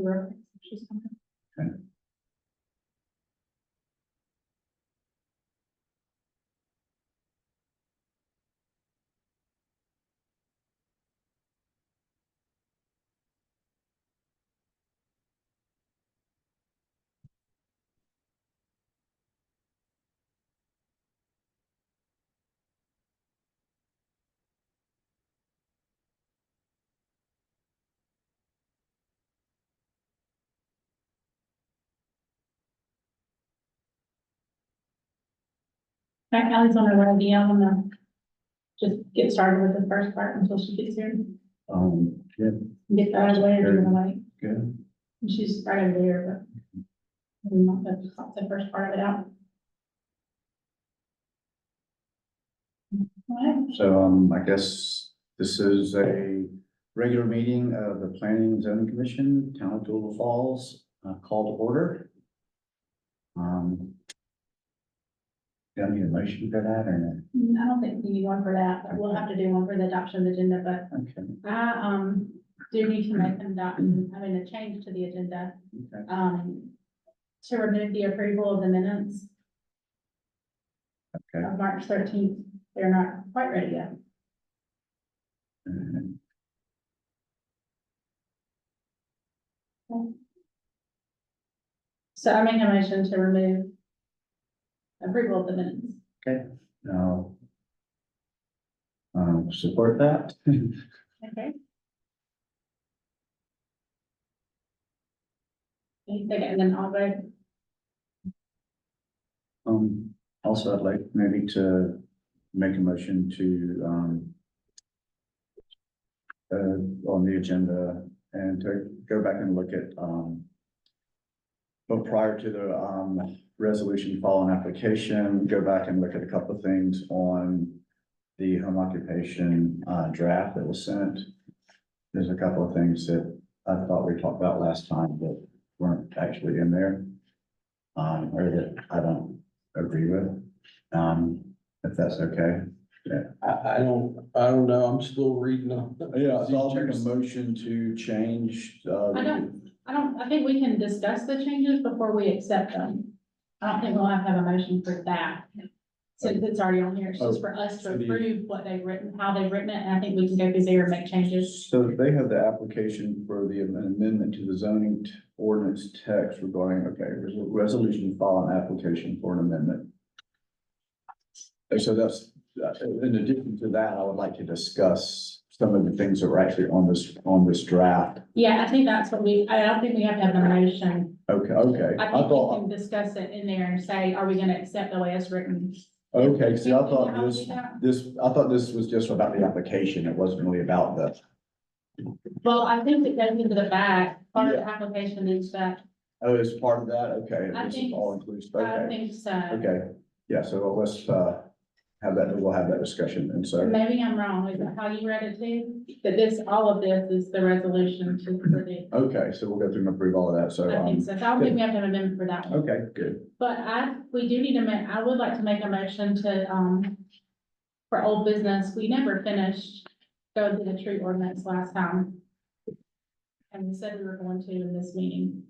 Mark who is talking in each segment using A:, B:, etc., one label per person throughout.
A: her. She's coming. Back Allie's on her way, I'm gonna just get started with the first part until she gets here.
B: Yeah,
A: Get that out of the way, or do you wanna wait?
B: good.
A: She's right over there, but we're not gonna stop the first part of it out. Alright,
B: So, I guess this is a regular meeting of the Planning and Zoning Commission, Town of Doolittle Falls, call to order. Do I need a motion for that or
A: I don't think we need one for that, but we'll have to do one for the adoption of the agenda, but
B: no? Okay,
A: I, do need to make an adoption, I mean, a change to the agenda,
B: okay,
A: to remove the approval of the minutes
B: okay.
A: of March 13th. They're not quite ready yet. So I make a motion to remove approval of the minutes.
B: Okay, now. Support that.
A: Okay. Any second, and then I'll vote.
B: Also, I'd like maybe to make a motion to, on the agenda and to go back and look at, but prior to the, resolution following application, go back and look at a couple of things on the home occupation, draft that was sent. There's a couple of things that I thought we talked about last time that weren't actually in there. Or that I don't agree with, if that's okay.
C: I don't know, I'm still reading them.
B: Yeah, so I'll make a motion to change,
A: I think we can discuss the changes before we accept them. I don't think we'll have to have a motion for that. Since it's already on here, it's just for us to
B: So do you-
A: approve what they've written, how they've written it, and I think we can go through there and make changes.
B: so they have the application for the amendment to the zoning ordinance text regarding, okay, there's a resolution following application for an amendment. And so that's, in addition to that, I would like to discuss some of the things that were actually on this draft.
A: Yeah, I think that's what I don't think we have to have a motion.
B: Okay,
A: I think we can discuss it in there and say, are we gonna accept the way it's written?
B: okay, see, I thought
A: How do
B: this,
A: we do that?
B: I thought this was just about the application. It wasn't really about the,
A: Well, I think it goes into the back, part of the application is that,
B: oh, it's part of that, okay,
A: I
B: this is
A: think-
B: all inclusive,
A: I
B: okay,
A: think so.
B: okay. Yeah, so let's, we'll have that discussion, and so,
A: Maybe I'm wrong, is that how you read it too? That this, all of this is the resolution to predict.
B: okay, so we'll go through and approve all of that, so,
A: I think so, so I don't think we have to have an amendment for that one.
B: okay, good.
A: But we do need to I would like to make a motion to, for old business, we never finished going through the tree ordinance last time. And we said we were going to in this meeting.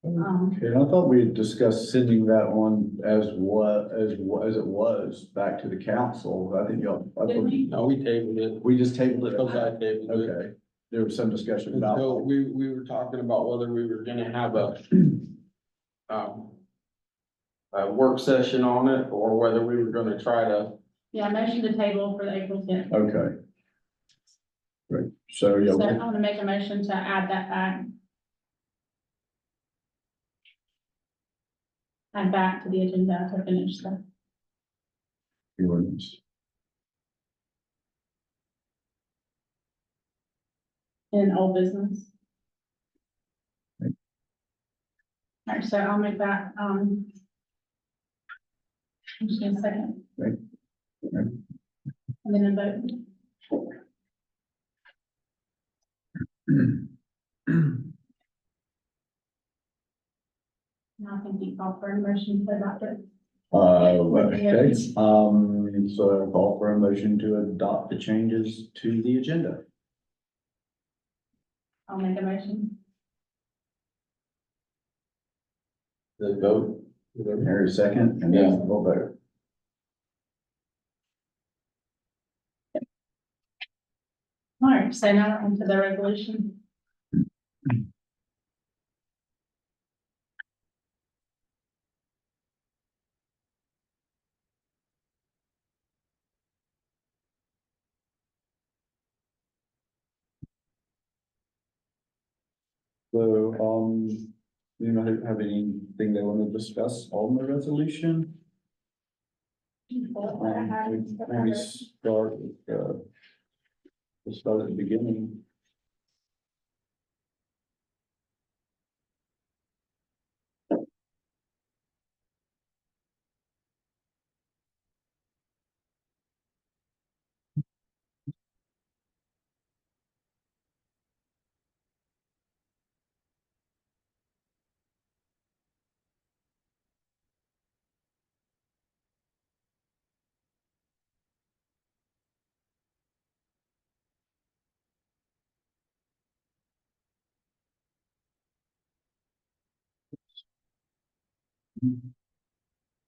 B: Okay, and I thought we had discussed sending that on as it was back to the council, I think y'all. I
A: Did
B: thought-
A: we?
C: No, we tabled it,
B: We just tabled it,
C: because I tabled it.
B: okay, there was some discussion
C: Until
B: about,
C: we were talking about whether we were gonna have a work session on it, or whether we were gonna try to,
A: Yeah, motion to table for the April 10th.
B: okay. Great, so, yeah.
A: So I want to make a motion to add that back. Add back to the agenda to finish the,
B: the ordinance.
A: in old business.
B: Right.
A: All right, so I'll make that, just in a second.
B: Right. Right.
A: And then a vote. Now I think you call for a motion to adopt it.
B: Okay, so I call for a motion to adopt the changes to the agenda.
A: I'll make a motion.
C: The vote.
B: Harry second, and then we'll vote.
A: All right, so now we're onto the resolution.
B: So, you know, have anything they want to discuss on the resolution? Maybe start with, we'll start at the beginning.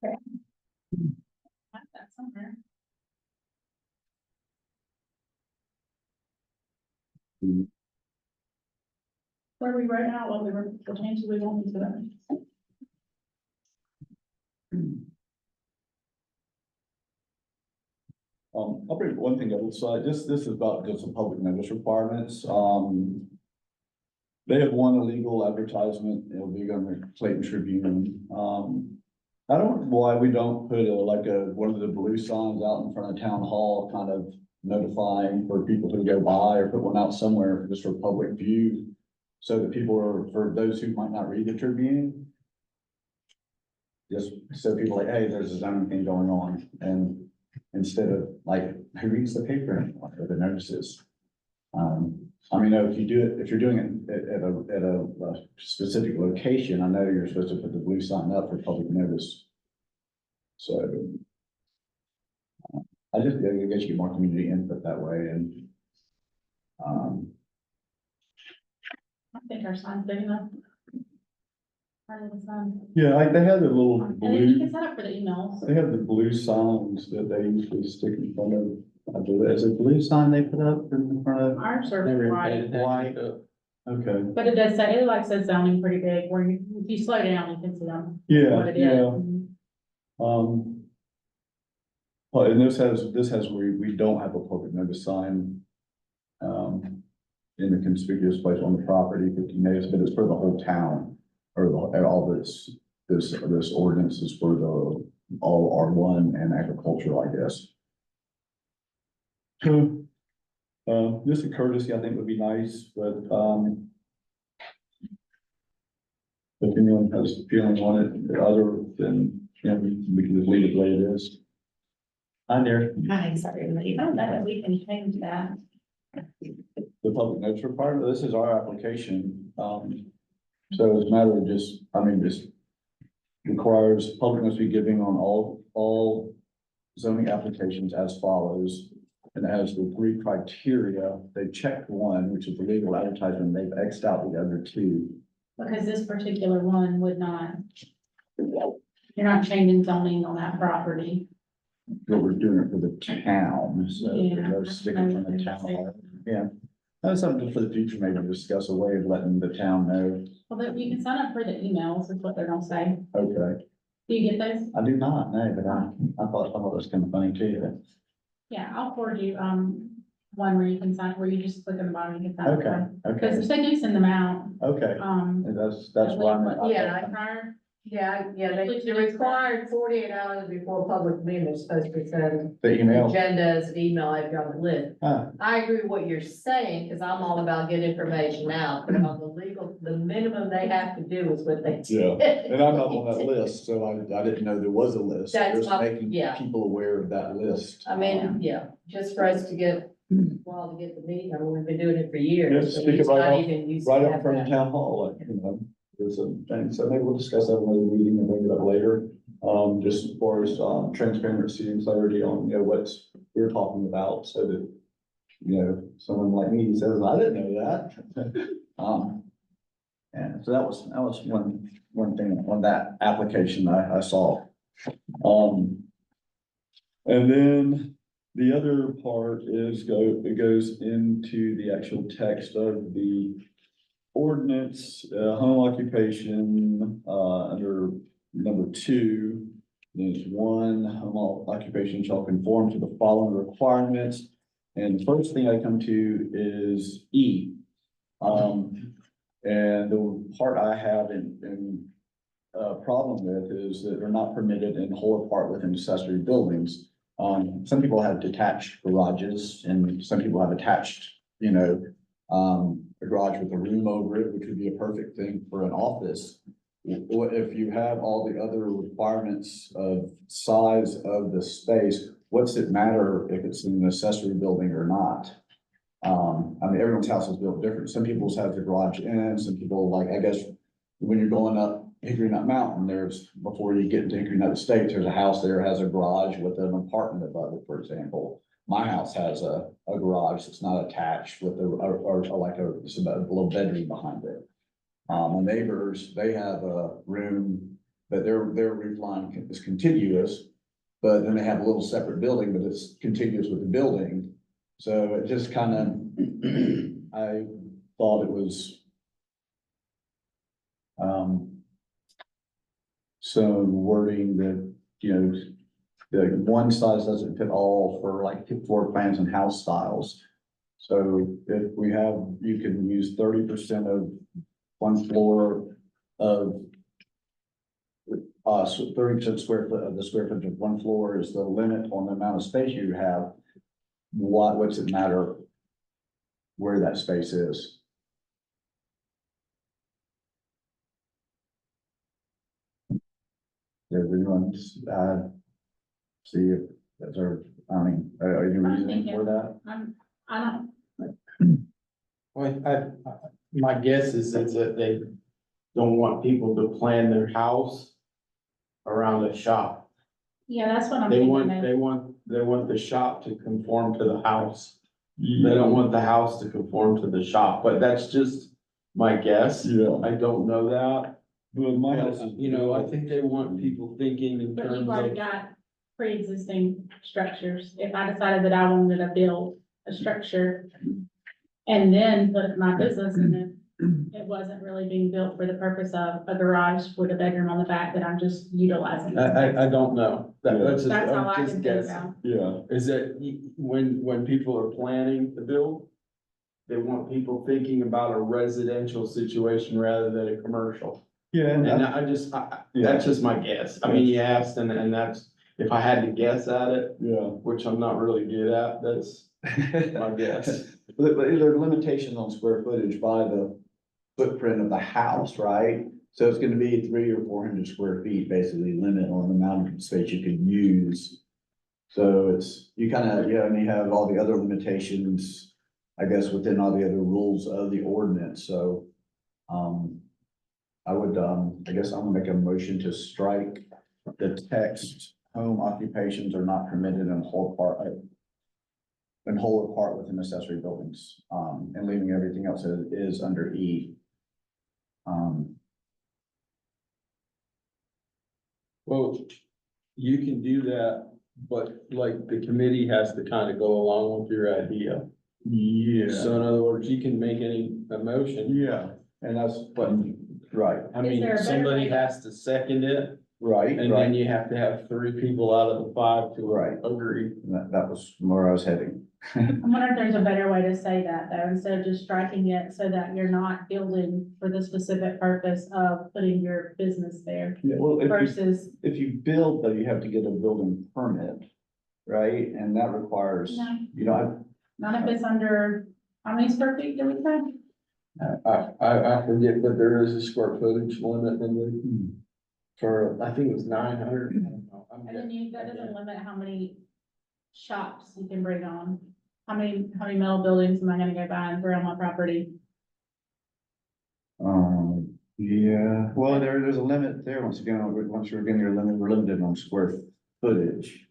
A: Have that somewhere. Where we wrote out what we were, the changes we wanted to them.
B: I'll bring one thing up, so this is about just the public notice requirements, they have one illegal advertisement, it'll be on the Clayton Tribune, I don't know why we don't put one of the blue signs out in front of town hall, kind of notifying for people who go by, or put one out somewhere just for public view. So that for those who might not read the Tribune. Just so people like, hey, there's a zoning thing going on, and instead of like, who reads the paper anymore, or the notices? I mean, if you're doing it at a specific location, I know you're supposed to put the blue sign up for public notice. So. I guess you get more community input that way, and.
A: I think our sign's big enough. Our little sign.
B: Yeah, like they have the little
A: And then you
B: blue,
A: can set up for the emails.
B: they have the blue signs that they usually stick in front of. I believe, is it blue sign they put up in front of?
A: Our service
C: Never
A: white,
C: paid attention to it.
B: Okay,
A: but it does say, it like says zoning pretty big, where you, if you slow down, you can see them.
B: yeah,
A: What it is.
B: yeah,
A: Mhm.
B: well, and this has where we don't have a public notice sign. In the conspicuous place on the property, 50 days, but it's for the whole town, or all this ordinance is for the all R1 and agricultural, I guess. So, just a courtesy, I think would be nice, but, if anyone has a feeling on it, other than, we can just leave it the way it is. Hi there.
A: Hi, sorry, oh, that, we can change that.
B: The public notice requirement, this is our application, so it's a matter of just requires public notice be giving on all zoning applications as follows. And as the three criteria, they checked one, which is the legal advertisement, they've Xed out the other two.
A: Because this particular one would not, you're not changing zoning on that property.
B: But we're doing it for the town, so
A: Yeah.
B: they're sticking from the town. Yeah, that's something for the future, maybe discuss a way of letting the town know.
A: Well, then you can sign up for the emails, is what they're gonna say.
B: Okay,
A: Do you get those?
B: I do not know, but I thought it was kind of funny too.
A: Yeah, I'll forward you, one where you can sign, where you just click on the bottom, you can sign. up for
B: Okay,
A: them.
B: okay,
A: Because they do send them out,
B: okay, and that's why.
D: Yeah,
A: prior,
D: they required 48 hours before public meeting, they're supposed to send
B: The email.
D: agendas and email if you're on the list.
B: Ah,
D: I agree with what you're saying, because I'm all about getting information out, but on the legal, the minimum they have to do is what they.
B: Yeah, and I'm not on that list, so I didn't know there was a list.
D: That's
B: Just
D: my-
B: making
D: yeah.
B: people aware of that list.
D: I mean, yeah, just for us to get, well, to get the meeting, I mean, we've been doing it for years.
B: Yeah,
D: so
B: stick it
D: it's
B: right
D: not
B: up-
D: even used to
B: Right up
D: have
B: from the
D: that.
B: town hall, like, there's a thing, so maybe we'll discuss that in another meeting and bring it up later. Just as far as, transparency and clarity on, what we're talking about, so that, someone like me says, I didn't know that. And so that was one thing on that application I saw. And then the other part is it goes into the actual text of the ordinance, home occupation, under number 2. There's 1, home occupation shall conform to the following requirements. And the first thing I come to is E. And the part I have in problem with is that they're not permitted in whole or part within accessory buildings. Some people have detached garages and some people have attached, a garage with a room over it, which would be a perfect thing for an office. What if you have all the other requirements of size of the space, what's it matter if it's in an accessory building or not? I mean, everyone's house is built different. Some people's have the garage in, some people like, I guess, when you're going up Hickory Nut Mountain, before you get into Hickory Nut Estates, there's a house there has a garage with an apartment above it, for example. My house has a garage that's not attached with just a little bedroom behind it. My neighbors, they have a room, but their roof line is contiguous, but then they have a little separate building, but it's contiguous with the building. So it just kind of, I thought it was some wording that, the one size doesn't fit all for like floor plans and house styles. So if you can use 30% of one floor of 30% square foot of the square footage of one floor is the limit on the amount of space you have. What's it matter where that space is? Everyone, see if that's our, are you reasoning for that?
A: I don't,
C: Well, my guess is that they don't want people to plan their house around a shop.
A: yeah, that's what I'm
C: They
A: thinking.
C: they want the shop to conform to the house. They don't want the house to conform to the shop, but that's just my guess.
B: Yeah.
C: I don't know that.
B: But my
C: But,
B: house is.
C: I think they want people thinking in
A: But
C: terms
A: you've already
C: of,
A: got pre-existing structures. If I decided that I wanted to build a structure and then put my business in it, it wasn't really being built for the purpose of a garage with a bedroom on the back that I'm just utilizing.
C: I don't know. That's just,
A: That's all I
C: I'm just
A: can think
C: guessing.
A: about.
B: Yeah,
C: Is that when people are planning to build, they want people thinking about a residential situation rather than a commercial.
B: yeah,
C: And
B: yeah,
C: that's just my guess. I mean, you asked and that's, if I had to guess at it,
B: yeah.
C: which I'm not really good at, that's my guess.
B: But there are limitations on square footage by the footprint of the house, right? So it's gonna be 300 or 400 square feet, basically limit on the amount of space you can use. So it's, you and you have all the other limitations, I guess, within all the other rules of the ordinance, so. I would, I guess I'm gonna make a motion to strike the text, home occupations are not permitted in whole or part within accessory buildings, and leaving everything else as it is under E.
C: Well, you can do that, but like the committee has to kind of go along with your idea.
B: Yeah.
C: So in other words, you can make a motion.
B: Yeah, and that's, but, right,
C: I
A: Is
C: mean,
A: there a better
C: somebody
A: way to-
C: has to second it,
B: right,
C: and then
B: right,
C: you have to have 3 people out of the 5 to
B: Right.
C: agree.
B: that was where I was heading.
A: I'm wondering if there's a better way to say that though, instead of just striking it so that you're not building for the specific purpose of putting your business there
B: Yeah, well,
A: versus.
B: if you build, though, you have to get a building permit, right? And that requires,
A: No. Not if it's under, how many square feet do we have?
C: I forget, but there is a square footage limit in the, for, I think it was 900.
A: And then that doesn't limit how many shops you can bring on. How many metal buildings am I gonna go buy and throw on my property?
B: Yeah, well, there's a limit there, once again, we're limited on square footage.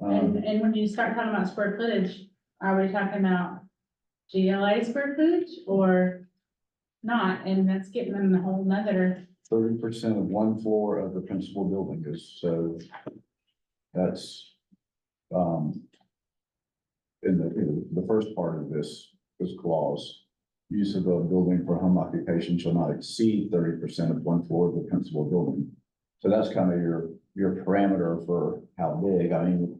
A: And when you start talking about square footage, are we talking about GLA square footage or not, and that's getting them a whole nother,
B: 30% of one floor of the principal building is, so that's, in the first part of this clause, use of a building for home occupation shall not exceed 30% of one floor of the principal building. So that's kind of your parameter for how big, I mean.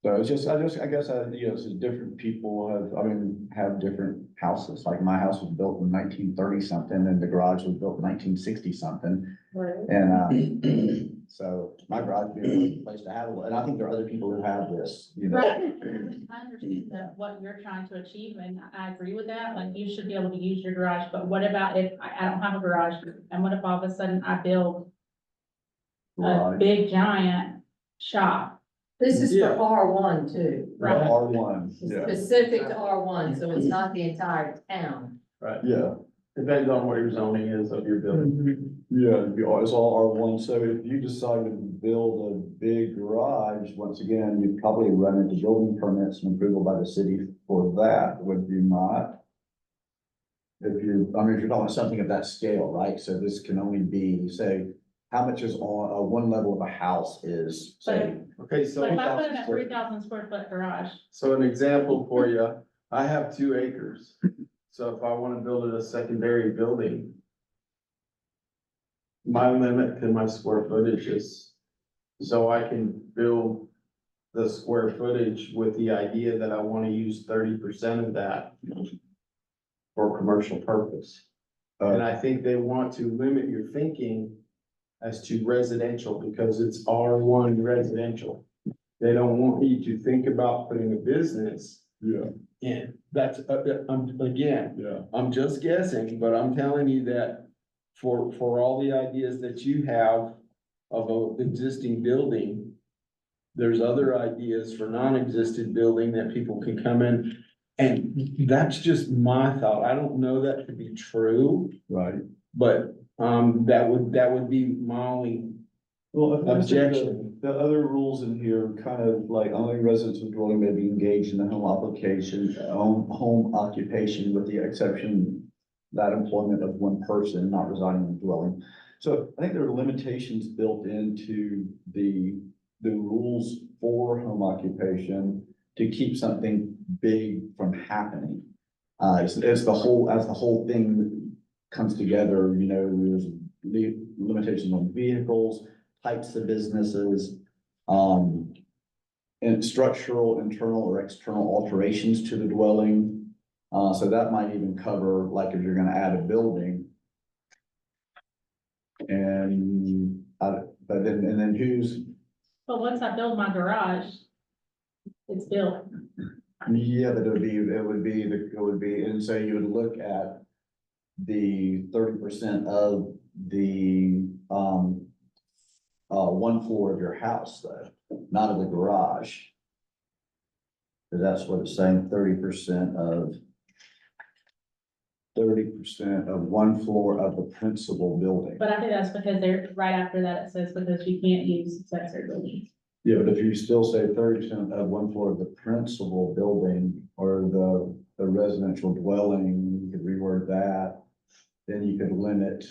B: So it's just, I guess, you know, it's different people have different houses, like my house was built in 1930 something, and the garage was built in 1960 something. And, so my garage would be a good place to have it, and I think there are other people who have this, you know.
A: right? I understand that what you're trying to achieve, and I agree with that, like, you should be able to use your garage, but what about if I don't have a garage? And what if all of a sudden I build a
B: Garage.
A: big giant shop?
D: This is
C: Yeah.
D: for R1 too.
A: Right.
B: R1, yeah,
D: Specific to R1, so it's not the entire town.
C: Right,
B: yeah.
C: depends on what your zoning is of your building.
B: Yeah, it's all R1, so if you decide to build a big garage, once again, you'd probably run into building permits and approval by the city for that, would you not? If you're talking about something of that scale, right, so this can only be, say, how much is on, one level of a house is, say.
C: Okay,
A: So if I put in
B: 1,000
A: a
B: square
A: 3,000 square foot garage,
C: so an example for you, I have 2 acres. So if I wanna build a secondary building, my limit to my square footage is, so I can build the square footage with the idea that I wanna use 30% of that for commercial purpose. And I think they want to limit your thinking as to residential, because it's R1 residential. They don't want you to think about putting a business
B: Yeah,
C: in. That's, again,
B: yeah.
C: I'm just guessing, but I'm telling you that for all the ideas that you have of an existing building, there's other ideas for non-existent building that people can come in. And that's just my thought. I don't know that to be true,
B: Right.
C: but, that would be my only
B: Well, I think
C: objection.
B: the other rules in here, kind of like only residents of dwelling may be engaged in the home occupation with the exception that employment of one person not residing in the dwelling. So I think there are limitations built into the rules for home occupation to keep something big from happening. As the whole thing comes together, you know, there's limitations on vehicles, types of businesses, and structural, internal or external alterations to the dwelling. So that might even cover, like, if you're gonna add a building. And, but then who's,
A: but once I build my garage, it's built.
B: yeah, but it would be, and so you would look at the 30% of the, one floor of your house, though, not of the garage. Cause that's what it's saying, 30% of one floor of the principal building.
A: But I think that's because they're, right after that, it says because you can't use accessory buildings.
B: Yeah, but if you still say 30% of one floor of the principal building or the residential dwelling, you could reword that. Then you could limit.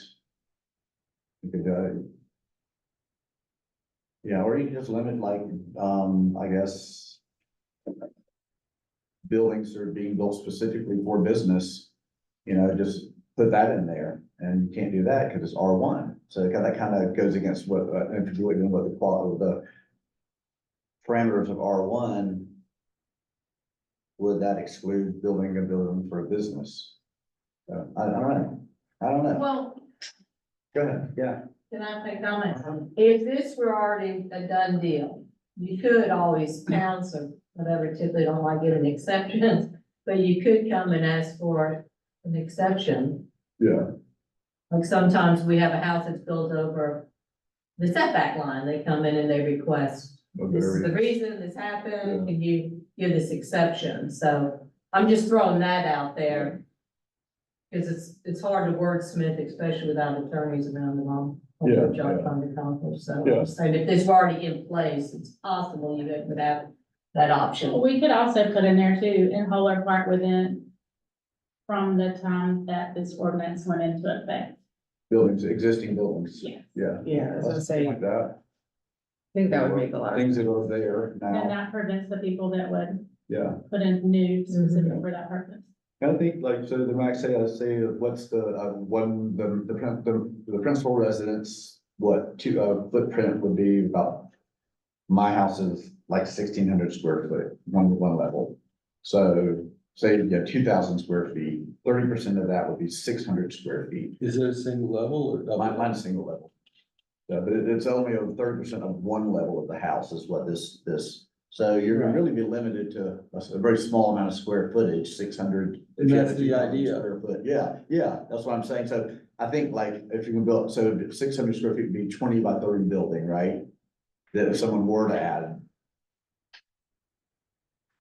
B: You could, yeah, or you could just limit, like, I guess. Buildings that are being built specifically for business, you know, just put that in there, and you can't do that because it's R1. So that kind of goes against what, if you're looking at what the quality, the parameters of R1. Would that exclude building a building for a business? I don't know.
D: Well,
B: Go ahead, yeah.
D: can I make a comment? If this were already a done deal, you could always towns or whatever typically don't like giving exceptions, but you could come and ask for an exception.
B: Yeah.
D: Like sometimes we have a house that's built over the setback line. They come in and they request, this is the reason this happened, can you give this exception? So I'm just throwing that out there. Cause it's hard to wordsmith, especially without attorneys around the wrong.
B: Yeah,
D: Job
B: yeah.
D: trying to accomplish, so
B: Yeah.
D: I'm saying if this were already in place, it's possible you would have that option.
A: We could also put in there too, in whole or part within, from the time that this ordinance went into effect.
B: Buildings, existing buildings.
A: Yes.
B: Yeah.
E: Yeah, I was gonna say, I
B: Like that.
E: think that would make a lot of.
B: Things that are there
A: And
B: now,
A: that prevents the people that would
B: yeah.
A: put in new specific
B: Mhm.
A: for that purpose.
B: I think like, so the max say, I say, what's the, one, the principal residence, what, footprint would be about. My house is like 1,600 square foot, one level. So say you have 2,000 square feet, 30% of that would be 600 square feet.
F: Is it a single level or double?
B: Mine's single level. Yeah, but it's only over 30% of one level of the house is what this, so you're gonna really be limited to a very small amount of square footage, 600.
F: And that's the
B: 2,000
F: idea.
B: square foot. Yeah, that's what I'm saying. So I think like if you can build, so 600 square feet would be 20 by 30 building, right? That if someone were to add.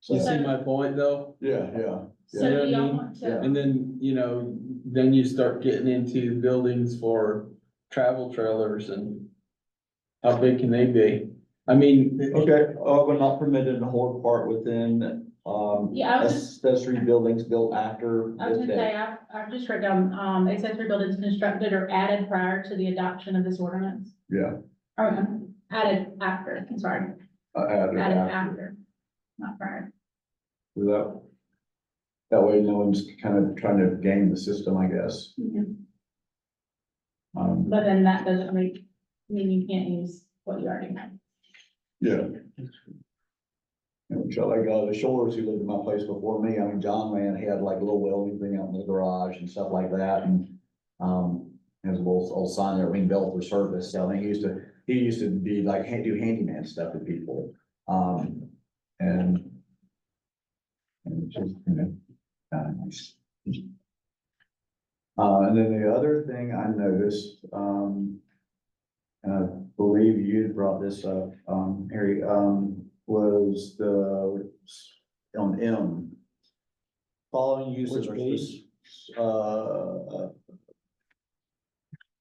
F: You
B: So,
F: see my point though?
B: yeah.
A: So
F: Yeah.
A: do y'all want to,
F: And then, then you start getting into buildings for travel trailers and how big can they be? I mean.
B: Okay, but not permitted to hold part within,
A: Yeah, I was
B: accessory buildings built after.
A: I was
B: this
A: gonna say,
B: date.
A: I've just written down, accessory buildings constructed or added prior to the adoption of this ordinance.
B: Yeah.
A: Or added after, I'm sorry,
B: Added
A: added
B: after.
A: after, not prior.
B: That way no one's kind of trying to game the system, I guess.
A: But then that doesn't mean you can't use what you already have.
B: Yeah. And so like, the Shores who lived in my place before me, I mean, John, man, he had like a little welding thing out in the garage and stuff like that, and, has a little old sign there, ring bell for service, so I think he used to be like, do handyman stuff with people, and it's just, nice. And then the other thing I noticed, and I believe you brought this up, Harry, was on M. Following uses
F: Which
B: are,
F: page?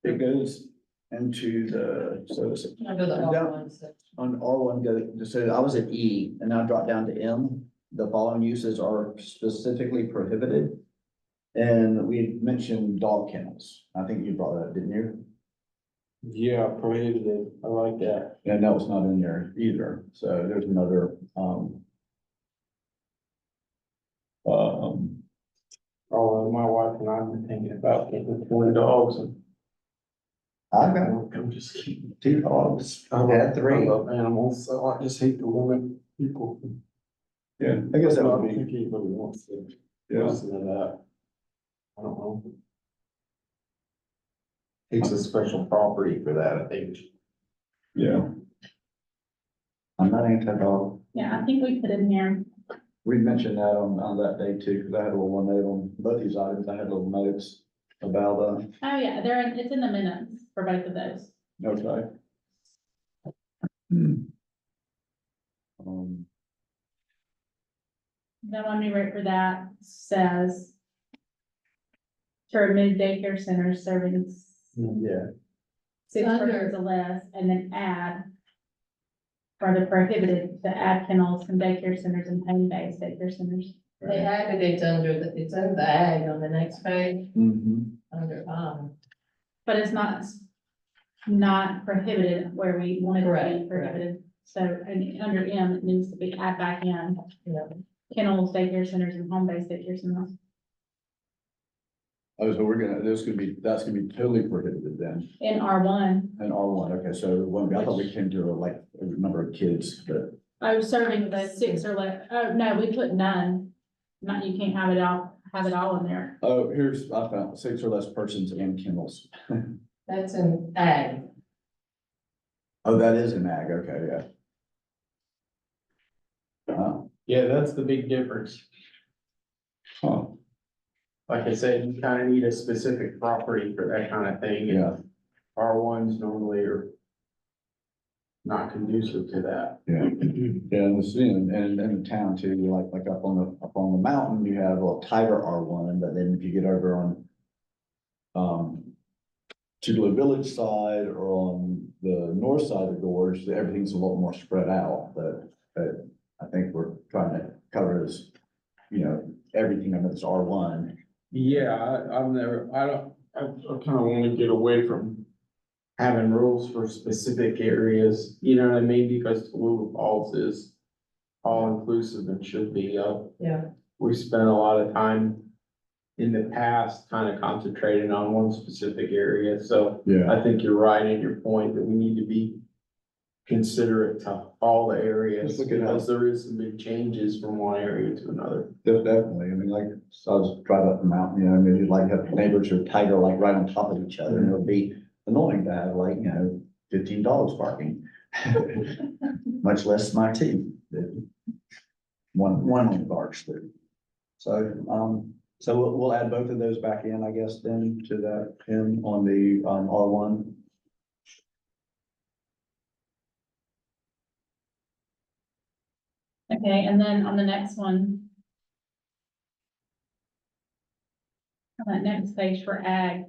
B: it goes into the, so it's
D: Under the
B: Yeah.
D: R1 section.
B: on R1, so I was at E, and now drop down to M. The following uses are specifically prohibited. And we mentioned dog kennels. I think you brought that up, didn't you?
F: Yeah, prohibited. I like that.
B: And that was not in there either. So there's another,
F: Oh, my wife and I have been thinking about getting 20 dogs and.
B: I've got
F: I'm just kidding.
B: 2 dogs.
F: I
B: Had 3.
F: love animals, so I just hate to limit people.
B: Yeah, I guess that
F: I
B: would
F: don't
B: be,
F: think anybody wants to
B: yeah.
F: listen to that. I don't know. Takes a special property for that, I think.
B: Yeah. I'm not anti-dog.
A: Yeah, I think we put in here,
B: We mentioned that on that day too, because I had a little note on both these items. I had little notes about,
A: oh yeah, it's in the minutes for both of those.
B: okay.
A: The one we wrote for that says to remove daycare centers serving
F: Yeah.
A: 6
D: Under-
A: persons or less, and then add for the prohibited, to add kennels and daycare centers and home-based daycare centers.
D: They added it under it's in the ag on the next page,
B: Mhm.
D: under
A: But it's not prohibited where we want it to
D: Correct,
A: be
D: correct.
A: prohibited. So, and under M, it needs to be add back in
D: you know.
A: kennels, daycare centers, and home-based daycare centers.
B: Oh, so that's gonna be totally prohibited then,
A: In R1,
B: in R1, okay, so it won't be, I thought we came to like a number of kids, but.
A: I was serving the 6 or less, oh, no, we put none. Not, you can't have it all in there.
B: Oh, I found 6 or less persons and kennels.
D: That's in ag.
B: Oh, that is an ag, okay, yeah.
C: Yeah, that's the big difference.
B: Huh,
C: Like I said, you kind of need a specific property for that kind of thing. and
B: yeah,
C: R1s normally are not conducive to that.
B: yeah, yeah, and the city and in the town too, like up on the mountain, you have a tighter R1, but then if you get over on Tupelo Village side or on the north side of the gorge, everything's a little more spread out, but I think we're trying to cover is, you know, everything of it's R1.
F: Yeah, I kind of want to get away from having rules for specific areas, you know what I mean? Because Tallulah Falls is all inclusive and should be,
D: Yeah.
F: we spent a lot of time in the past kind of concentrating on one specific area, so
B: Yeah.
F: I think you're right in your point that we need to be considerate to all the areas,
B: Just look at how-
F: because there is some big changes from one area to another.
B: Definitely, I mean, like, so I was driving up the mountain, you know, maybe like have neighbors who are tighter, like right on top of each other, and it would be annoying to have like, you know, 15 dogs barking. Much less my two, that one only barks through. So, so we'll add both of those back in, I guess, then to that, in on the, R1.
A: Okay, and then on the next one. On that next page for ag,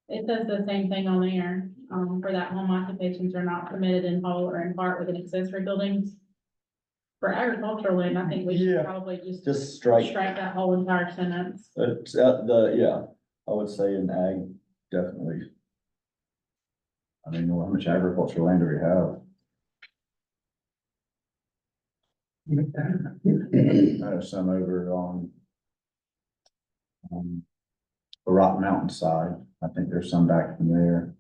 A: it says the same thing on there, for that home occupations are not permitted in whole or in part within accessory buildings. For agricultural land, I think we should
B: Yeah.
A: probably just
B: Just strike.
A: strike that whole entire sentence.
B: Yeah, I would say in ag, definitely. I mean, how much agricultural land do we have? I have some over on the Rock Mountain side. I think there's some back from there.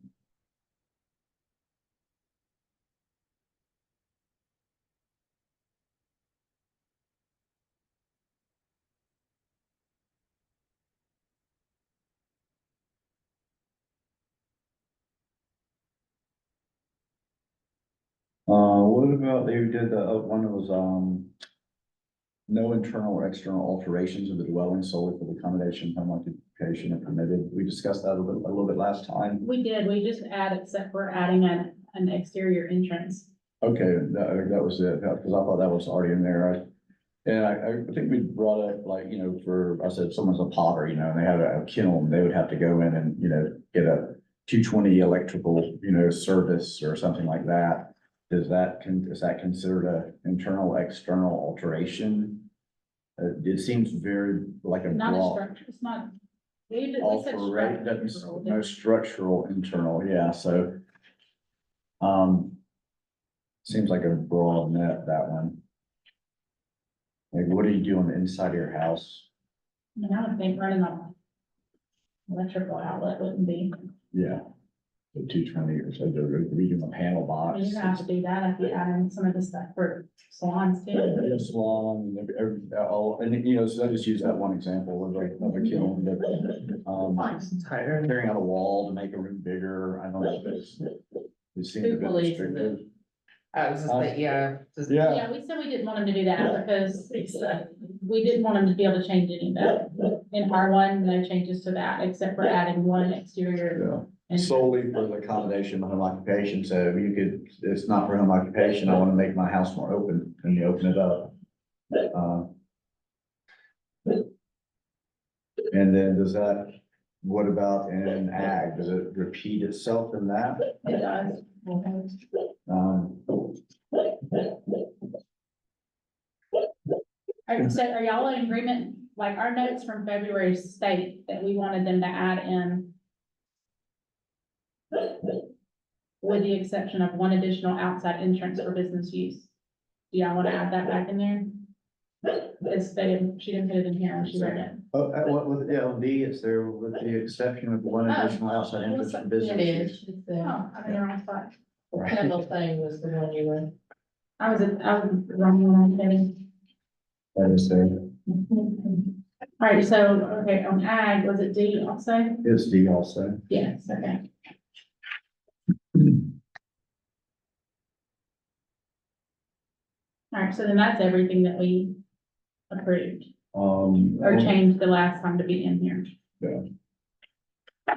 B: What about they did the, one that was, no internal or external alterations of the dwelling solely for the accommodation, home occupation are permitted. We discussed that a little bit last time.
A: We did, we just add, except for adding an exterior entrance.
B: Okay, that was it, because I thought that was already in there. And I think we brought up like, you know, I said someone's a potter, you know, and they had a kiln, they would have to go in and, you know, get a 220 electrical, you know, service or something like that. Is that considered a internal, external alteration? It seems very like a
A: Not a
B: broad.
A: structure, it's not. We said
B: Alterate, that's
A: structural,
B: no structural internal, yeah, so. Seems like a broad net, that one. Like, what do you do on the inside of your house?
A: I mean, I would think running an electrical outlet wouldn't be,
B: Yeah. The 220 or so, they're reading a panel
A: I
B: box.
A: mean, you're gonna have to do that if you add in some of the stuff for salons too.
B: Yeah, salon, and and you know, so I just use that one example of a kiln, but,
E: Tighter.
B: tearing out a wall to make a room bigger, I don't know, but it seems a
E: Who
B: bit
E: believes in
B: restrictive.
E: I was just like, yeah. just-
B: Yeah.
A: Yeah, we said we didn't want him to do that because we didn't want him to be able to change any of that. In R1, no changes to that, except for adding one exterior.
B: Yeah.
A: entrance.
B: Solely for the accommodation of home occupation, so you could, it's not for home occupation, I wanna make my house more open, and you open it up. And then does that, what about in ag, does it repeat itself in that?
A: It does. Are y'all in agreement, like our notes from February state that we wanted them to add in? With the exception of one additional outside entrance for business use. Do y'all want to add that back in there? She didn't put it in here when she read it.
B: Oh, what was it, yeah, D, it's there with the exception of one additional outside entrance for business
D: It
B: use.
D: is, it's the
A: Oh, I'm in the wrong spot.
D: Kendall thing was the one you were.
A: I was wrong on that, Betty.
B: That is there,
A: All right, so, okay, on ag, was it D also?
B: it's D also.
A: Yes, okay. All right, so then that's everything that we approved or changed the last time to be in here.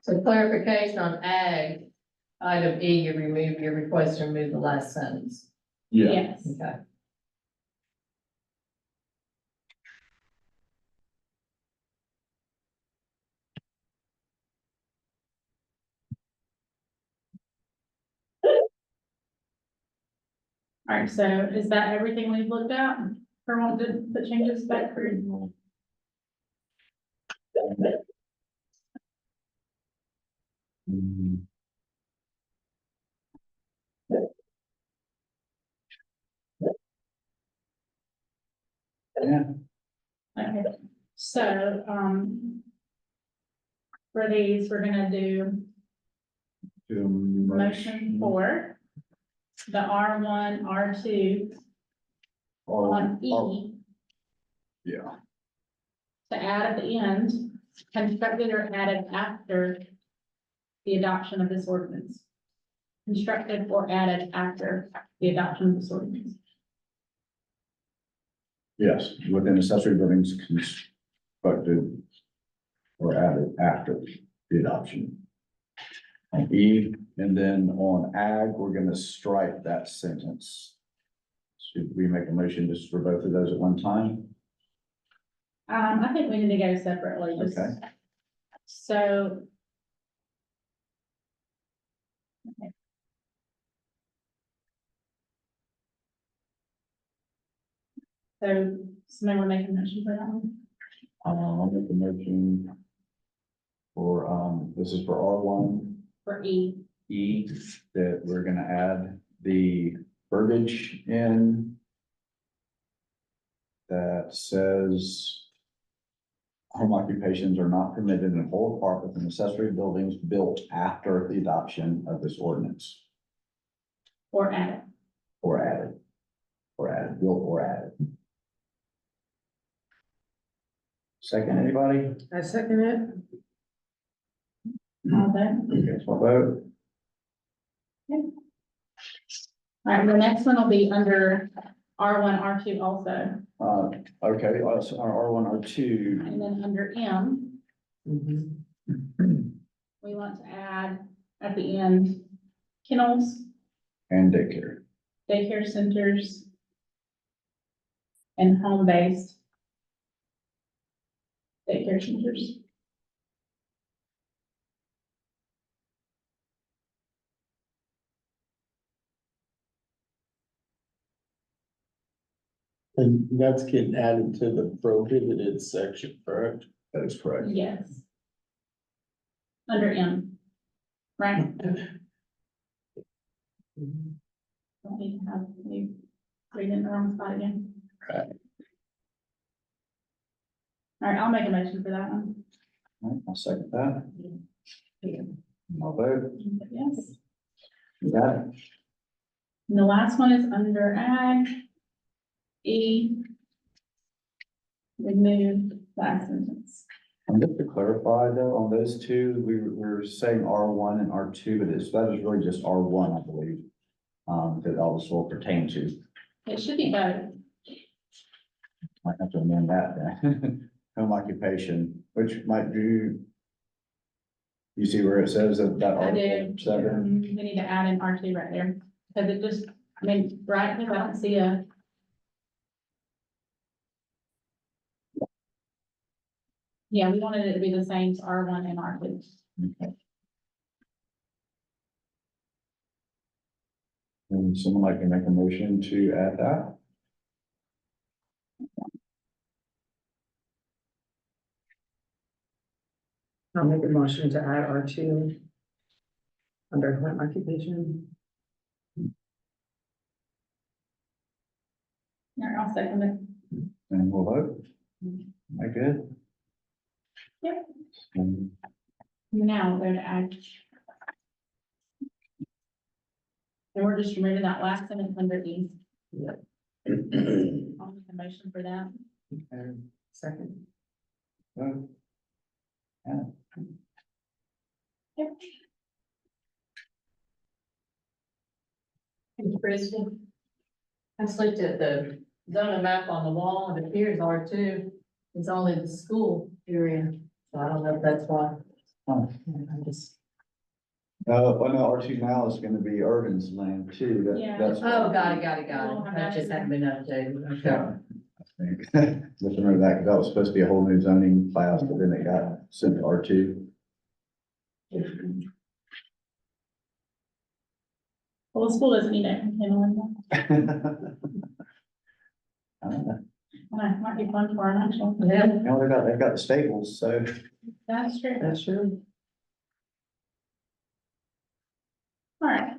D: So clarification on ag, item E, you remove, your request to remove the last sentence.
A: Yes.
D: Okay.
A: All right, so is that everything we've looked at? For want to put changes back for?
B: Mm, Yeah,
A: Okay, so, for these, we're gonna do
B: do a
A: motion for the R1, R2 on E
B: Yeah,
A: to add at the end, constructed or added after the adoption of this ordinance. Constructed or added after the adoption of this ordinance.
B: yes, within accessory buildings constructed or added after the adoption. On E, and then on ag, we're gonna strike that sentence. Should we make a motion just for both of those at one time?
A: I think we need to go separately, just.
B: Okay.
A: So. Okay. So, somebody will make a motion for that one?
B: I'll make a motion for, this is for R1,
A: For E,
B: E, that we're gonna add the verbiage in that says home occupations are not permitted in whole or part within accessory buildings built after the adoption of this ordinance,
A: or added.
B: built or added. Second, anybody?
E: I second it.
A: All that.
B: Guess what vote?
A: All right, the next one will be under R1, R2 also,
B: Okay, so our R1, R2,
A: and then under M,
E: Mhm.
A: we want to add at the end kennels,
B: and daycare.
A: daycare centers, and home-based daycare centers.
F: And that's getting added to the prohibited section, correct?
B: That is correct.
A: Yes. Under M, right? Don't need to have, me read in the wrong spot again.
F: Right.
A: All right, I'll make a motion for that one.
B: All right, I'll second that. I'll vote.
A: Yes.
B: You got it?
A: And the last one is under ag. E. Remove last sentence.
B: And just to clarify though, on those two, we're saying R1 and R2, but that is really just R1, I believe. That all this will pertain to.
A: It should be both.
B: Might have to amend that then. Home occupation, which might do. You see where it says that
A: I do.
B: Article 7?
A: We need to add in R2 right there, because it just, I mean, right, because I don't see a. Yeah, we wanted it to be the same as R1 and R2.
B: Okay. And someone like to make a motion to add that?
E: I'll make a motion to add R2 under home occupation.
A: All right, I'll second it.
B: And we'll vote. Am I good?
A: Yep.
B: Um,
A: Now we'll go to ag. And we're just removing that last sentence under E.
E: Yep.
A: I'll make a motion for that.
B: and
E: Second.
B: vote. Yeah.
D: Christie. I just looked at the zona map on the wall, it appears R2 is only the school area, so I don't know if that's why.
B: Oh.
D: I'm just,
B: Well, no, R2 now is gonna be Irvin's land too.
A: Yeah.
B: That's.
D: oh, got it. That just hadn't been updated, okay.
B: Yeah. I think, just remember that, 'cause that was supposed to be a whole new zoning class, but then it got sent to R2.
A: Well, the school doesn't need it, you know, might be fun for them, actually.
D: Yeah.
B: No, they've got the stables, so.
A: That's true.
E: That's true.
A: All right.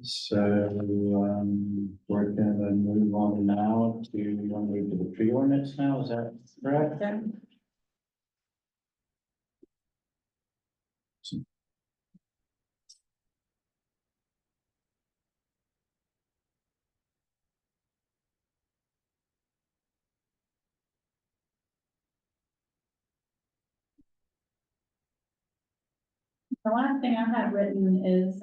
B: So, we're gonna move on now to, you want to move to the tree ordinance now, is that correct?
A: Okay. The last thing I had written is,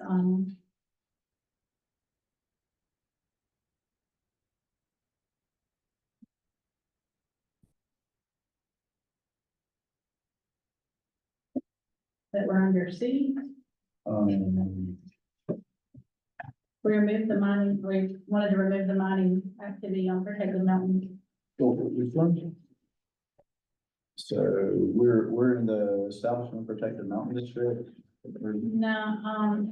A: that we're under C.
B: Um,
A: We removed the mining, we wanted to remove the mining activity on Protected Mountain.
B: so we're in the Establishment Protected Mountain District.
A: No,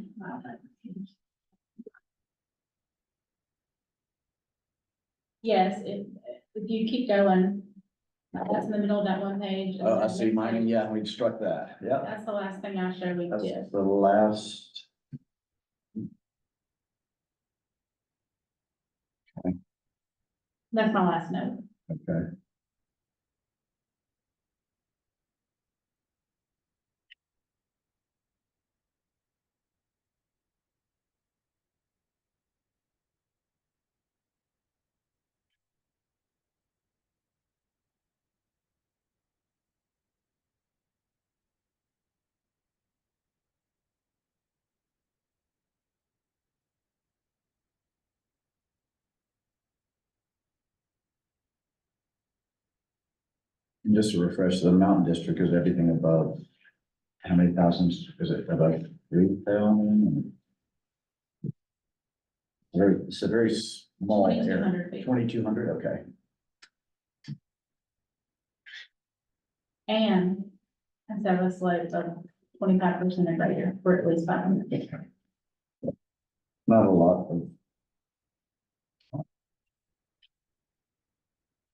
A: yes, if you keep going, that's in the middle of that one page.
B: Oh, I see mining, yeah, we struck that, yeah.
A: That's the last thing I showed we
B: That's
A: did.
B: the last.
A: That's my last note.
B: Okay. And just to refresh, the Mountain District is everything above, how many thousands, is it above 3,000? It's a very small area.
A: 2,200 feet.
B: 2,200, okay.
A: And has have a slope of 25% or greater for at least 500 feet.
B: Not a lot of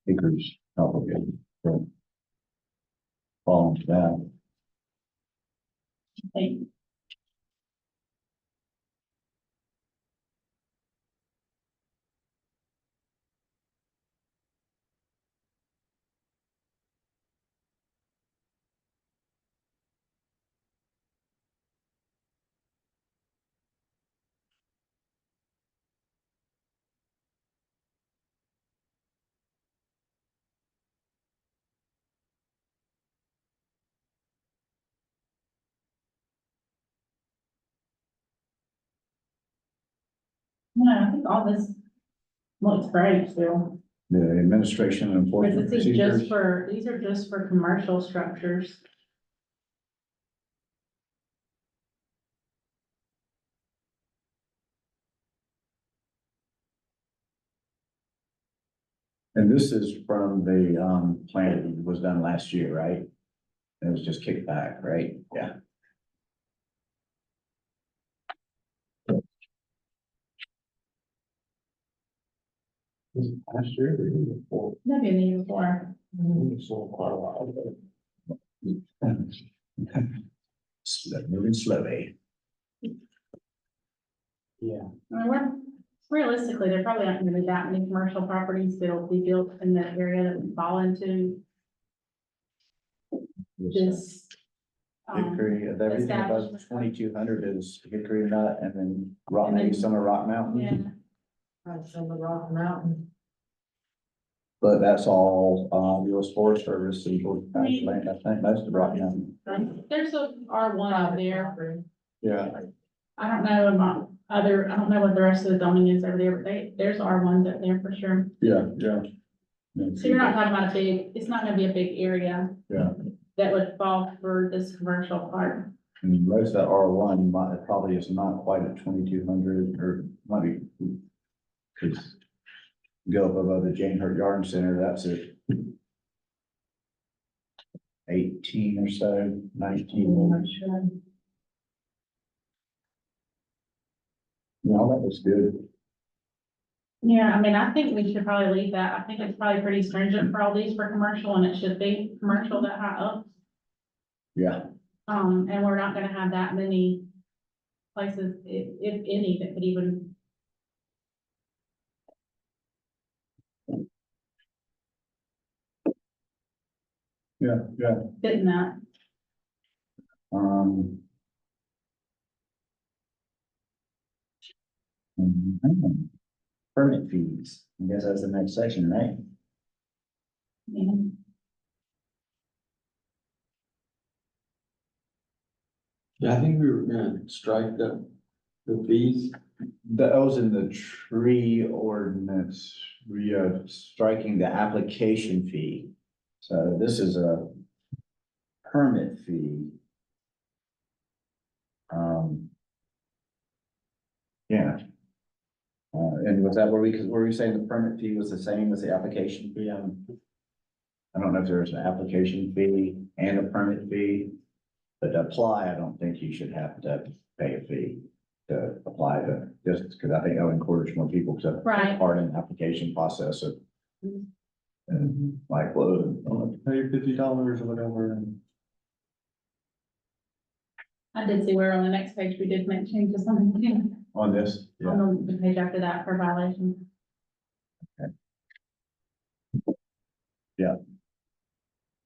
B: acres, probably, but fall into that.
A: Like, No, I think all this looks great still.
B: The administration and
A: Because
B: enforcement
A: this is just
B: procedures.
A: these are just for commercial structures.
B: And this is from the, plan that was done last year, right? It was just kicked back, right? Yeah.
F: Last year, or the year before,
A: Maybe in the year before.
F: we sold quite a lot of it.
B: Moving slowly.
F: Yeah.
A: I mean, realistically, there probably aren't gonna be that many commercial properties that'll be built in that area that would fall into this.
B: Hickory, everything above
A: establishment.
B: 2,200 is Hickory Nut, and then Rock,
A: And then-
B: maybe some of Rock Mountain.
A: Yeah,
D: Right, so the Rock Mountain.
B: But that's all, US Forest Service, and I think most of Rock Mountain.
A: there's a R1 out there.
B: Yeah.
A: I don't know about I don't know what the rest of the zoning is over there, but there's R1s up there for sure.
B: Yeah.
A: So you're not talking about it's not gonna be a big area.
B: Yeah.
A: That would fall for this commercial part.
B: And most of that R1 might, probably is not quite at 2,200, or might be. Cause go up above the Jane Hurt Yard Center, that's it. 18 or so,
E: I'm
B: 19.
E: not sure.
B: No, that was good.
A: Yeah, I mean, I think we should probably leave that. I think it's probably pretty stringent for all these for commercial, and it should be commercial that high up.
B: Yeah,
A: And we're not gonna have that many places, if any, that could even.
B: yeah.
A: Fit in that.
B: Um. mhm. Permit fees, I guess that's the next section, right?
A: Yeah.
F: Yeah, I think we were gonna strike the fees.
B: Those in the tree ordinance, we are striking the application fee. So this is a permit fee. Yeah. And was that where because were we saying the permit fee was the same as the application fee? I don't know if there's an application fee and a permit fee. But to apply, I don't think you should have to pay a fee to apply to, just because I think that would encourage more people to
A: Right.
B: take part in the application process of. And like, well, I'll have to pay $50 or whatever, and
A: I did see where on the next page we did make changes on
B: on this, yeah.
A: on the page after that for violations.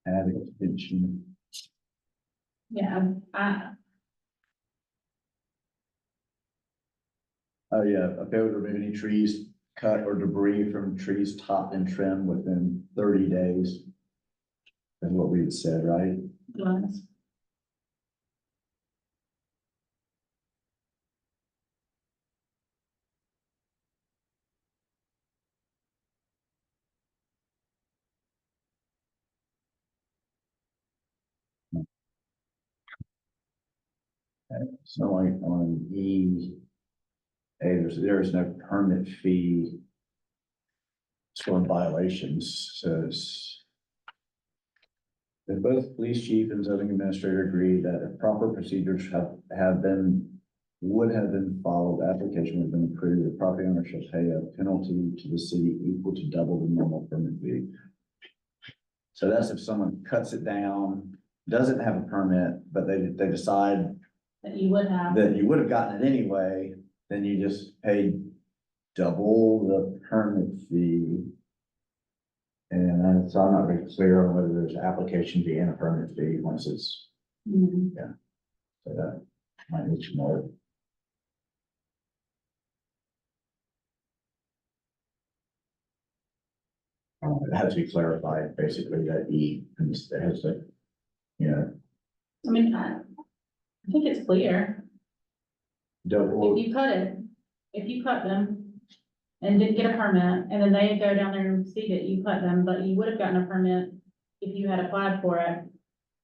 B: Add extension.
A: Yeah,
B: Oh, yeah, a failure to remove any trees cut or debris from trees topped and trimmed within 30 days. Is what we had said, right?
A: was.
B: So like on E, A, there's no permit fee. For violations, says. If both police chief and zoning administrator agree that if proper procedures would have been followed, application would have been approved, the property owner shall pay a penalty to the city equal to double the normal permit fee. So that's if someone cuts it down, doesn't have a permit, but they decide
A: That you would have.
B: that you would have gotten it anyway, then you just pay double the permit fee. And so I'm not very clear on whether there's application fee and a permit fee once it's,
A: Mhm.
B: so that might need some more. It has to be clarified, basically, that E, and it has to, you know,
A: I mean, I think it's clear.
B: double,
A: If you cut them and didn't get a permit, and then they go down there and see that you cut them, but you would have gotten a permit if you had applied for it,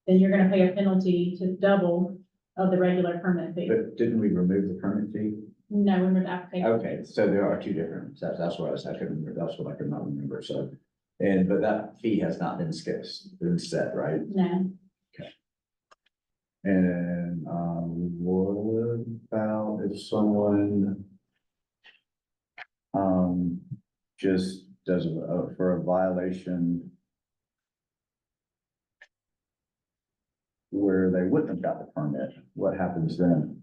A: then you're gonna pay a penalty to double of the regular permit fee.
B: but didn't we remove the permit fee?
A: No, remember the application.
B: Okay, so there are two different, that's what I couldn't remember, that's what I could not remember, so. But that fee has not been set, right?
A: No,
B: And, what about if someone just does for a violation where they wouldn't have got the permit, what happens then?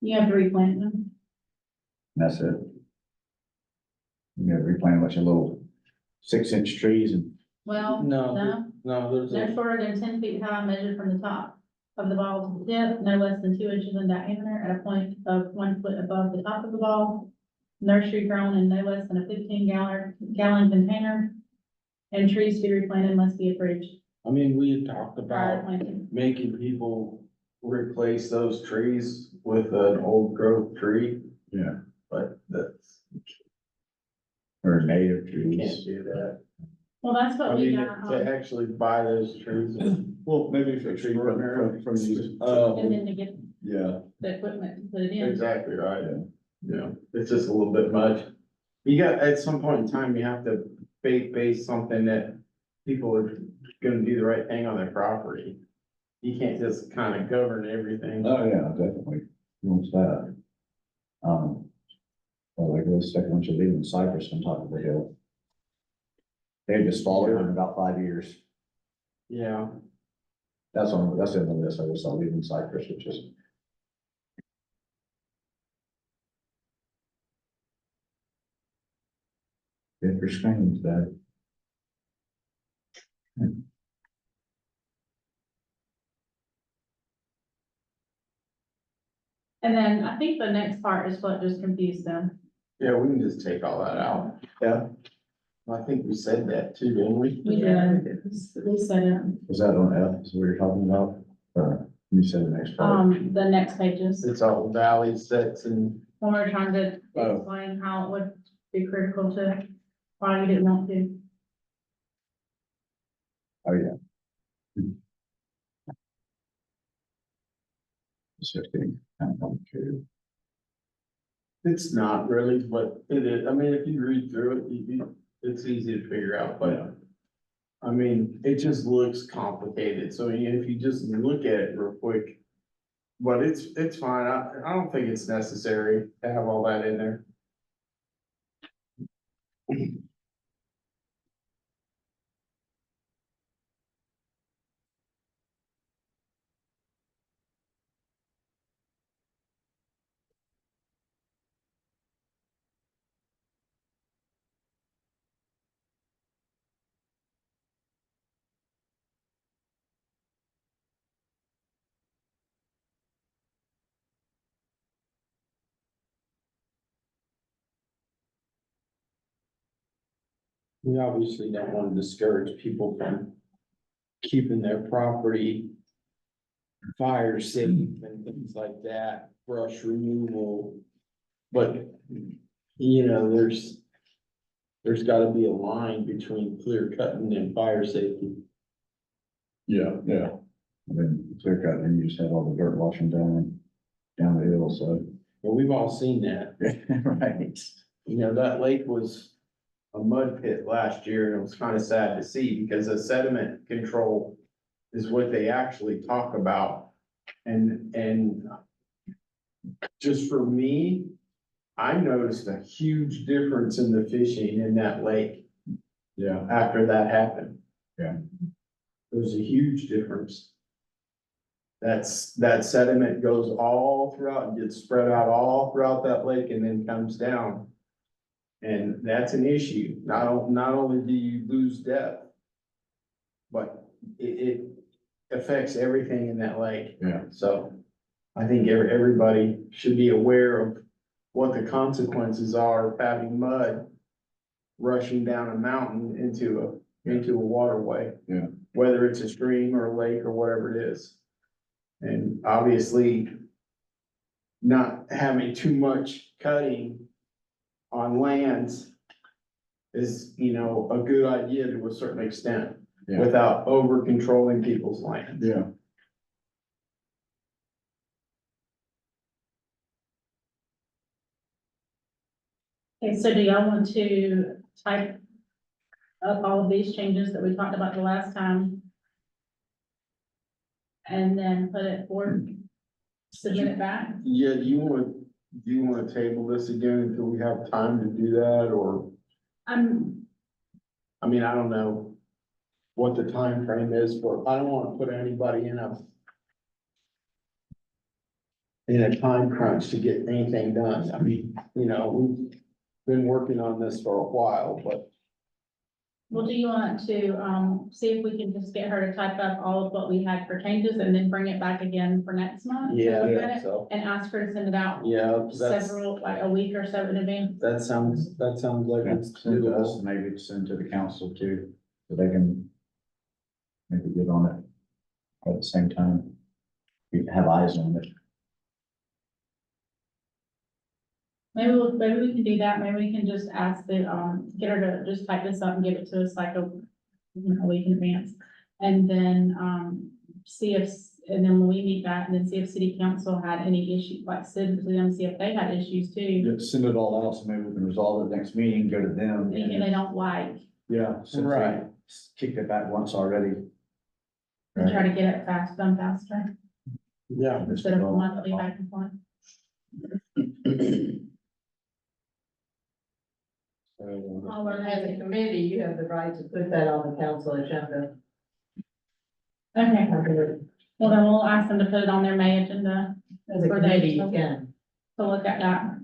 A: you have to replant them.
B: And that's it. You gotta replant a bunch of little 6-inch trees and,
A: Well,
F: No,
A: no,
F: no, there's
A: no
F: a,
A: shorter than 10 feet high measured from the top of the ball to the tip, no less than 2 inches in diameter at a point of 1 foot above the top of the ball. Nursery grown in no less than a 15-gallon container. And trees to be replanted must be approved
F: I mean, we had talked
A: prior to
F: about
A: planting.
F: making people replace those trees with an old growth tree,
B: yeah,
F: but that's,
B: or native
F: you can't
B: trees.
F: do that.
A: Well, that's
F: I
A: what we
F: mean,
A: got,
F: to actually buy those trees.
B: Well, maybe if it's from these.
A: and then to get
B: Yeah.
A: the equipment to put it in.
F: Exactly right. Yeah, it's just a little bit much. You got, at some point in time, you have to base something that
C: people are gonna do the right thing on their property. You can't just kind of govern everything.
B: Oh, yeah, definitely. What's that? Well, like this second one should leave in Cypress on top of the hill. They just followed in about 5 years.
C: Yeah,
B: That's on, that's in the list. I just saw leaving Cypress, which is. Good for screens, Dad.
A: And then I think the next part is what just confused them.
C: yeah, we can just take all that out.
B: Yeah.
C: I think we said that too, didn't we?
A: We did, we said it,
B: Was that on F, is what you're talking about? You said the next part.
A: the next pages,
C: It's all valley sets and,
A: when we're trying to
B: Oh.
A: explain how it would be critical to why you didn't want to.
B: Oh, yeah. 16, kind of complicated.
C: it's not really, but it is, I mean, if you read through it, it's easy to figure out, but. I mean, it just looks complicated, so if you just look at it real quick. But it's fine, I don't think it's necessary to have all that in there. We obviously don't want to discourage people from keeping their property fire safe and things like that, brush removal. But, you know, there's gotta be a line between clear cutting and fire safety.
B: Yeah, yeah. And then clear cut, and you just had all the dirt washing down the hill, so.
C: Well, we've all seen that.
B: Right.
C: You know, that lake was a mud pit last year, and it was kind of sad to see, because the sediment control is what they actually talk about. And just for me, I noticed a huge difference in the fishing in that lake
B: Yeah.
C: after that happened.
B: Yeah.
C: There's a huge difference. That sediment goes all throughout and gets spread out all throughout that lake and then comes down. And that's an issue. Not only do you lose depth, but it affects everything in that lake.
B: Yeah.
C: So I think everybody should be aware of what the consequences are of having mud rushing down a mountain into a waterway.
B: Yeah.
C: Whether it's a stream or a lake or whatever it is. And obviously, not having too much cutting on lands is, you know, a good idea to a certain extent.
B: Yeah.
C: Without over controlling people's lands.
B: Yeah.
A: Okay, so do y'all want to type up all of these changes that we talked about the last time? And then put it forward, submit it back?
C: Yeah, do you wanna table this again until we have time to do that, or, I mean, I don't know what the time frame is for, I don't wanna put anybody in a time crunch to get anything done. I mean, you know, we've been working on this for a while, but
A: Well, do you want to, see if we can just get her to type up all of what we had for changes and then bring it back again for next month? to look at it,
C: so,
A: And ask her to send it out
C: yeah,
A: several, like a week or so in advance?
C: that sounds like it's
B: Send to us,
C: doable.
B: maybe send to the council too, so they can maybe get on it at the same time. We have eyes on it.
A: Maybe we can do that, maybe we can just ask the, get her to just type this up and give it to us like a week in advance. And then, see if, and then when we meet back, and then see if city council had any issues, like send it to them, see if they had issues too.
B: Yeah, send it all out, so maybe we can resolve it next meeting, go to them.
A: Anything they don't like.
B: Yeah.
C: Right.
B: kicked it back once already.
A: And try to get it fast, done faster,
F: Yeah.
A: instead of monthly back and forth.
B: So,
D: As a committee, you have the right to put that on the council agenda.
A: Okay, well then we'll ask them to put it on their May agenda
D: As a committee, you can.
A: to look at that.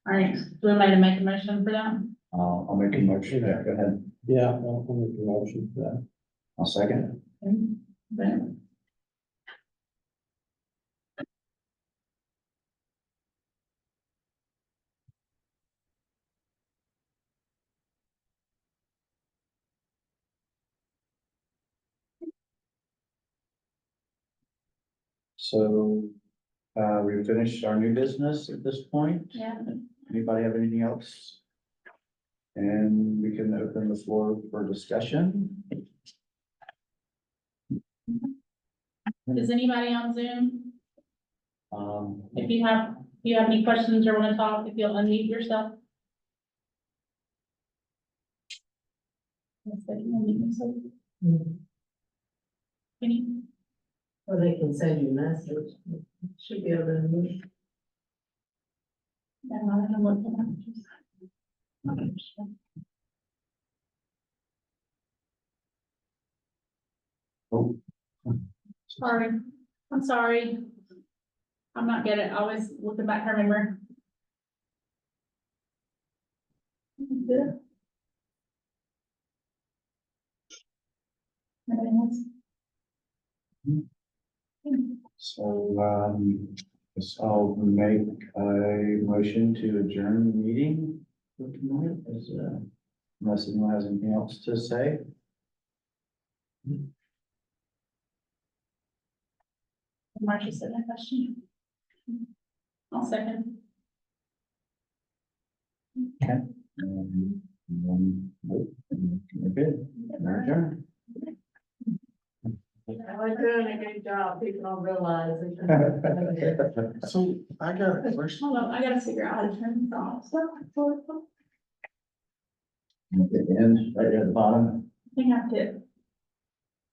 A: All right, do we want to make a motion for that?
B: I'll make a motion, yeah, go ahead,
F: Yeah, I'll make a motion for that.
B: I'll second.
A: Okay.
B: So, we finished our new business at this point.
A: Yeah,
B: Anybody have anything else? And we can open the floor for discussion.
A: is anybody on Zoom?
B: Um,
A: If you have any questions or want to talk, if you'll unmute yourself. Yes, they can unmute themselves. Can you?
D: Or they can send you a message. Should be able to.
A: Yeah, I don't know what that is.
B: oh,
A: Sorry, I'm sorry. I'm not good at always looking back to remember. Good. Nobody else?
B: So, guess I'll make a motion to adjourn the meeting for tonight, unless anyone has anything else to say.
A: Marcia said that question. I'll second.
B: We're good. We're adjourned.
D: I'm doing a good job. People don't realize it.
F: So I got a question.
A: Hold on, I gotta figure out how to turn this off. So, I
B: At the end, right at the bottom.
A: think I have to